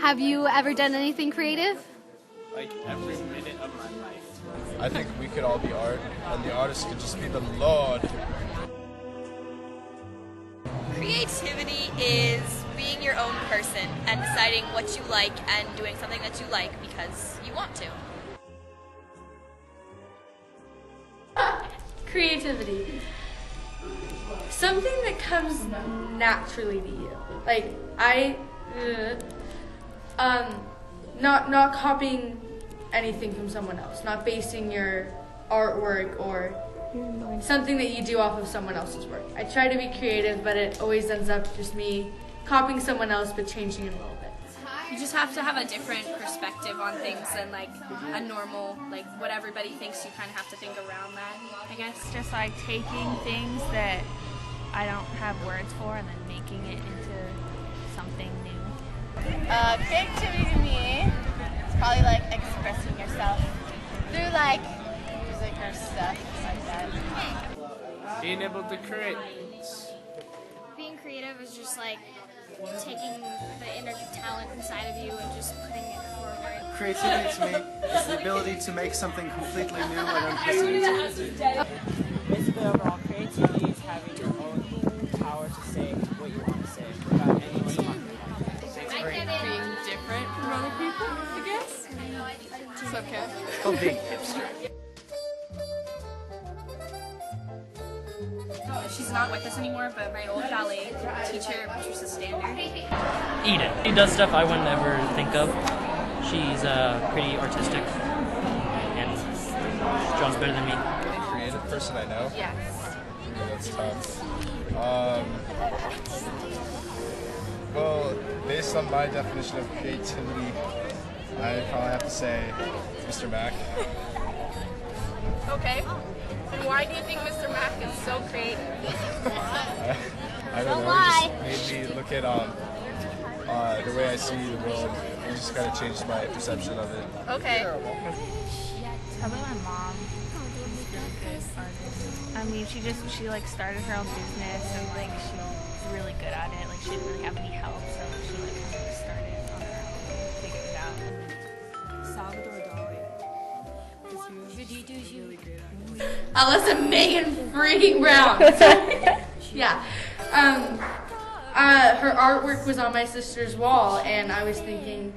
Have you ever done anything creative? Like every minute of my life. I think we could all be art, and the artist could just be the Lord. Creativity is being your own person and deciding what you like and doing something that you like because you want to. Creativity. Something that comes naturally to you. Like not copying anything from someone else, not basing your artwork or something that you do off of someone else's work. I try to be creative, but it always ends up just me copying someone else but changing it a little bit. You just have to have a different perspective on things than like a normal, like what everybody thinks. You kind of have to think around that, I guess. Just like taking things that I don't have words for and then making it into something new. Creativity to me is probably like expressing yourself through like music or stuff like that. Being able to create. Being creative is just like taking the inner talent inside of you and just putting it forward. Creativity to me is the ability to make something completely new and unprecedented. Basically, overall, creativity is having your own power to say what you want to say without anyone talking about it. Being different from other people, I guess. It's okay. It's called being hipster. She's not with us anymore, but my old ballet teacher, Patricia Stander. Eden. She does stuff I would never think of. She's pretty artistic and she draws better than me. Creative person I know? Yes. Yeah, that's tough. Well, based on my definition of creativity, I probably have to say Mr. Mac. Okay. And why do you think Mr. Mac is so creative? I don't know, it just made me look at the way I see the world. It just kind of changed my perception of it. Okay. Probably my mom. She's a really good artist. I mean, she like started her own business and like she's really good at it. Like she didn't really have any help, so she like kind of started on her own and figured it out. Salvador Dali. He's really great at it. Alyssa Megan freaking Brown. Yeah. Her artwork was on my sister's wall, and I was thinking,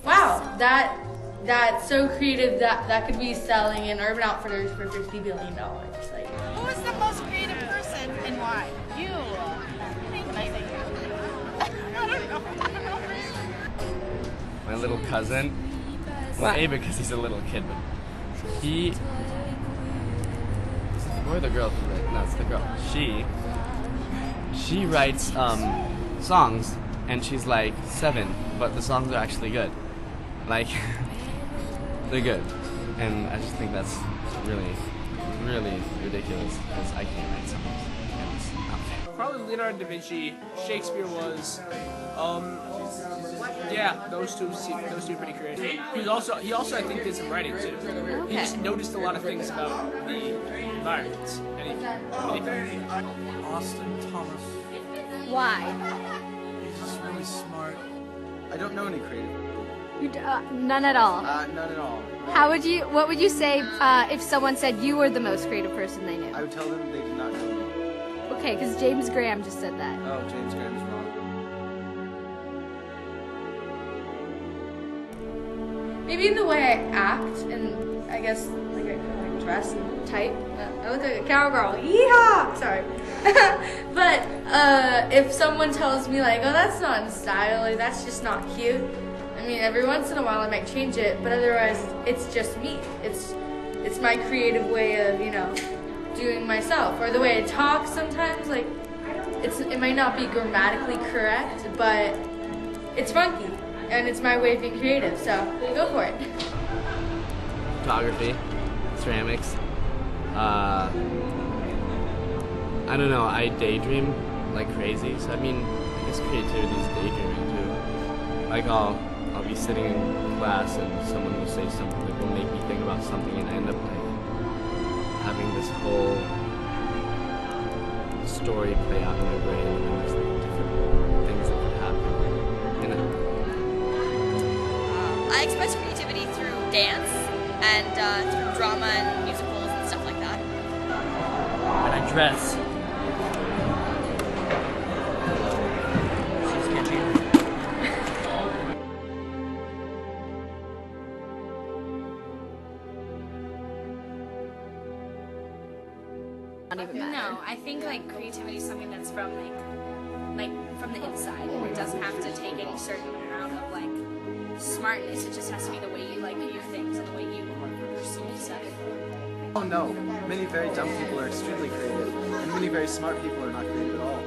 wow, that's so creative that could be selling in Urban Outfitters for $50 billion. Like, Who is the most creative person and why? You. My little cousin. Well, A, because he's a little kid, but he. Is it the boy or the girl? No, it's the girl. She writes songs, and she's like 7, but the songs are actually good. Like, they're good. And I just think that's really, really ridiculous, because I can't write songs. And it's not fair. Probably Leonardo da Vinci. Shakespeare was. Yeah, those two are pretty creative. He also I think did some writing too. He just noticed a lot of things about the environment. Anything? Austin Thomas. Why? He's just really smart. I don't know any creative people. None at all. None at all. What would you say if someone said you were the most creative person they knew? I would tell them they did not know me. Okay, because James Graham just said that. Oh, James Graham is wrong. maybe in the way I act and I guess like I dress and type. I look like a cowgirl. Yeehaw! Sorry. But if someone tells me like, oh, that's not in style, like that's just not cute. I mean, every once in a while I might change it, but otherwise it's just me. It's my creative way of, you know, doing myself, or the way I talk sometimes. Like it might not be grammatically correct, but it's funky. And it's my way of being creative, so go for it. Photography, ceramics. I don't know, I daydream like crazy, so I mean, I guess creativity is daydreaming too. Like I'll be sitting in class and someone will say something that will make me think about something, and I end up like having this whole story play out in my brain, and there's like different things that could happen. And express creativity through dance and through drama and musicals and stuff like that. When I dress. She's catchy. No, I think like creativity is something that's from like from the inside. It doesn't have to take any certain amount of like smartness. It just has to be the way you like view things and the way you perceive stuff. Oh no, many very dumb people are extremely creative, and many very smart people are not creative at all.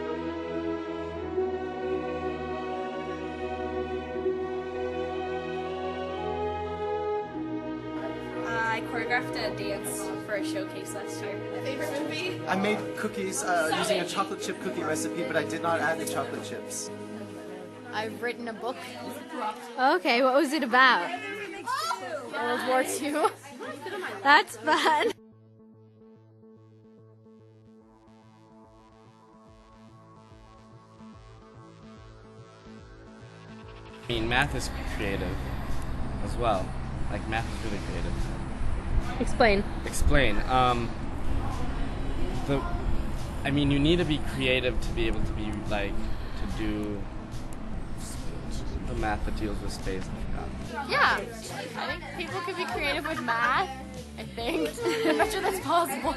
I choreographed a dance for a showcase last year. Favorite movie? I made cookies using a chocolate chip cookie recipe, but I did not add the chocolate chips. I've written a book. Okay, what was it about? World War II. That's fun. I mean, math is creative as well. Like, math is really creative. Explain. Explain. I mean, you need to be creative to be able to be, like, to do the math that deals with space and stuff. Yeah, I think people can be creative with math. I think. I'm not sure that's possible.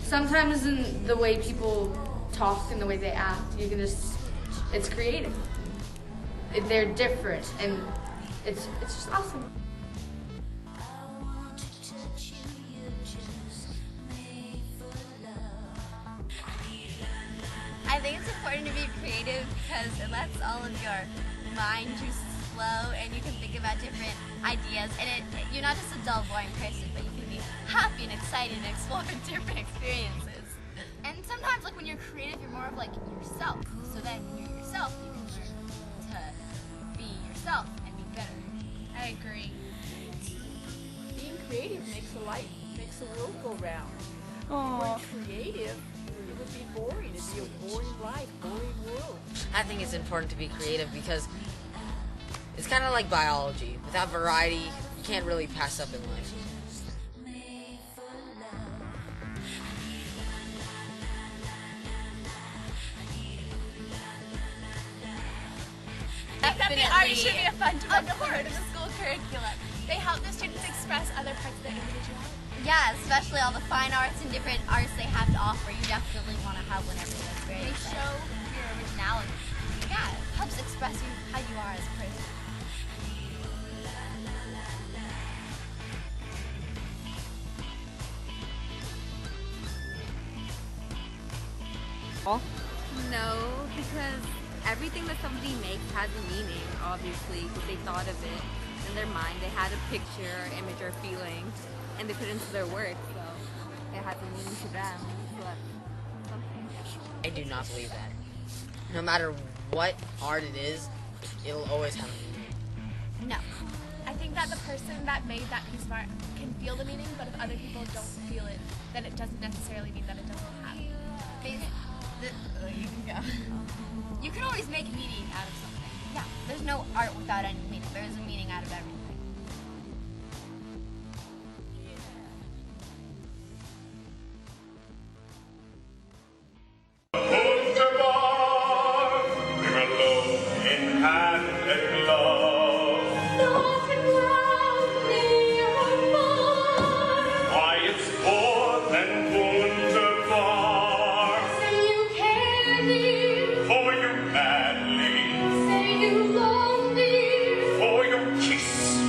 Sometimes in the way people talk and the way they act, you can just, it's creative. They're different, and it's just awesome. I think it's important to be creative because it lets all of your mind juices flow and you can think about different ideas. And you're not just a dull, boring person, but you can be happy and excited and explore different experiences. And sometimes, like when you're creative, you're more of like yourself. So then when you're yourself, you can learn to be yourself and be better. I agree. Being creative makes the world go round. Aww. If you weren't creative, it would be boring. It'd be a boring life, boring world. I think it's important to be creative because it's kind of like biology. Without variety, you can't really pass up in life. Definitely art should be a fundamental part of the school curriculum. They help the students express other parts of their individuality. Yeah, especially all the fine arts and different arts they have to offer. You definitely want to have one every day. That's very exciting. Show your originality. Yeah, it helps express how you are as a person. No, because everything that somebody makes has a meaning, obviously, because they thought of it in their mind. They had a picture, or image, or feeling, and they put it into their work, so it has a meaning to them. So that's something. I do not believe that. No matter what art it is, it'll always have a meaning. No. I think that the person that made that piece of art can feel the meaning, but if other people don't feel it, then it doesn't necessarily mean that it doesn't have it. You can go. You can always make meaning out of something. Yeah, there's no art without any meaning. There is a meaning out of everything. For your kiss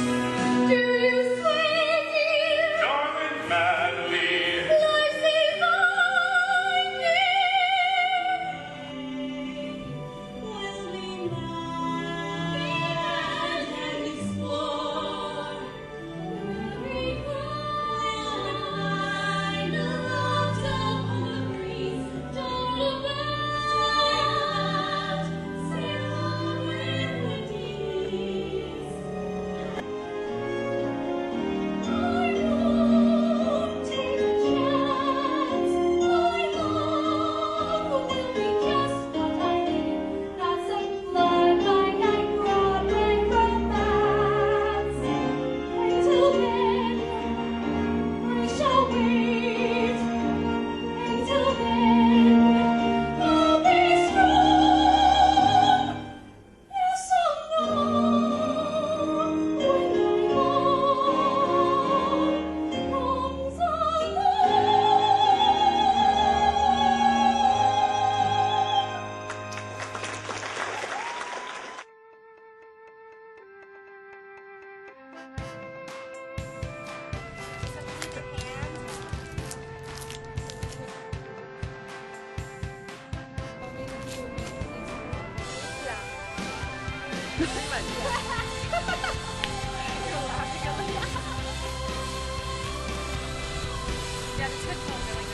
Pretty much, yeah. You're laughing. Yeah, this headphone really